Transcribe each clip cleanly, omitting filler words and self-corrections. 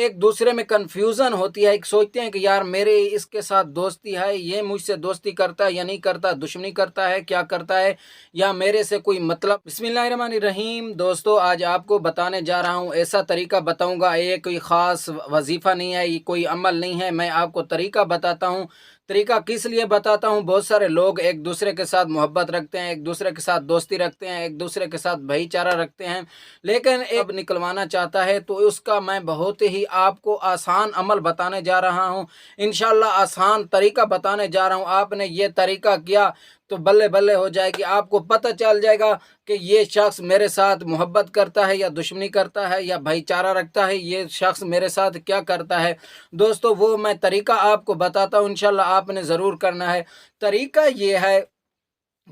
एक दूसरे में कन्फ्यूज़न होती है। एक सोचते हैं कि यार मेरे इसके साथ दोस्ती है, ये मुझसे दोस्ती करता है या नहीं करता, दुश्मनी करता है, क्या करता है, या मेरे से कोई मतलब। बिस्मिल्लाहिर्रहमानिर्रहीम। दोस्तों, आज आपको बताने जा रहा हूँ, ऐसा तरीका बताऊँगा, ये कोई ख़ास वजीफ़ा नहीं है, ये कोई अमल नहीं है, मैं आपको तरीका बताता हूँ। तरीका किस लिए बताता हूँ, बहुत सारे लोग एक दूसरे के साथ मोहब्बत रखते हैं, एक दूसरे के साथ दोस्ती रखते हैं, एक दूसरे के साथ भाईचारा रखते हैं, लेकिन एक निकलवाना चाहता है, तो उसका मैं बहुत ही आपको आसान अमल बताने जा रहा हूँ। इंशाल्लाह आसान तरीका बताने जा रहा हूँ। आपने ये तरीका किया तो बल्ले बल्ले हो जाएगी, आपको पता चल जाएगा कि ये शख्स मेरे साथ मोहब्बत करता है या दुश्मनी करता है या भाईचारा रखता है, ये शख्स मेरे साथ क्या करता है। दोस्तों, वो मैं तरीका आपको बताता हूँ, इंशाल्लाह आपने ज़रूर करना है। तरीका ये है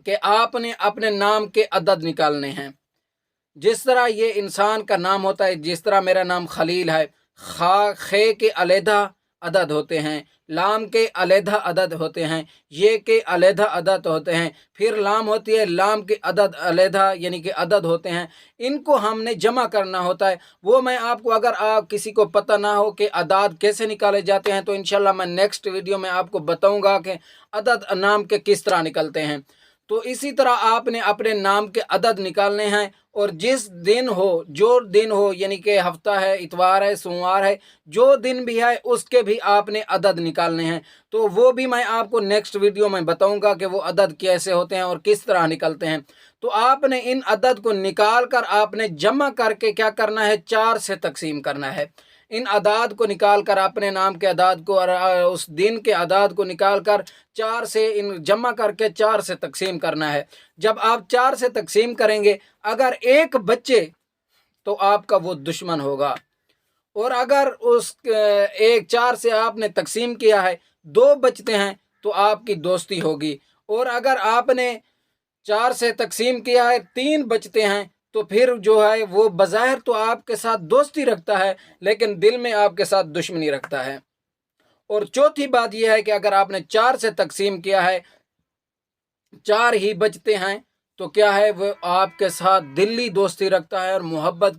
कि आपने अपने नाम के अदद निकालने हैं। जिस तरह ये इंसान का नाम होता है, जिस तरह मेरा नाम खलील है, खा खे के अलहदा अदद होते हैं, लाम के अलहदा अदद होते हैं, ये के अलहदा अदद होते हैं, फिर लाम होती है, लाम के अदद अलहदा यानी कि अदद होते हैं। इनको हमने जमा करना होता है। वो मैं आपको, अगर आप किसी को पता ना हो कि अदाद कैसे निकाले जाते हैं, तो इंशाल्लाह मैं नेक्स्ट वीडियो में आपको बताऊंगा कि अदद नाम के किस तरह निकलते हैं। तो इसी तरह आपने अपने नाम के अदद निकालने हैं, और जिस दिन हो, जो दिन हो, यानी कि हफ्ता है, इतवार है, सोमवार है, जो दिन भी है उसके भी आपने अदद निकालने हैं। तो वो भी मैं आपको नेक्स्ट वीडियो में बताऊंगा कि वो अदद कैसे होते हैं और किस तरह निकलते हैं। तो आपने इन अदद को निकाल कर आपने जमा करके क्या करना है, 4 से तकसीम करना है। इन अदाद को निकाल कर, अपने नाम के अदाद को और उस दिन के अदाद को निकाल कर 4 से इन जमा करके 4 से तकसीम करना है। जब आप 4 से तकसीम करेंगे, अगर एक बच्चे तो आपका वो दुश्मन होगा, और अगर उस एक 4 से आपने तकसीम किया है, 2 बचते हैं तो आपकी दोस्ती होगी। और अगर आपने 4 से तकसीम किया है, 3 बचते हैं, तो फिर जो है वो बज़ाहिर तो आपके साथ दोस्ती रखता है, लेकिन दिल में आपके साथ दुश्मनी रखता है। और चौथी बात यह है कि अगर आपने 4 से तकसीम किया है, 4 ही बचते हैं, तो क्या है, वो आपके साथ दिली दोस्ती रखता है और मोहब्बत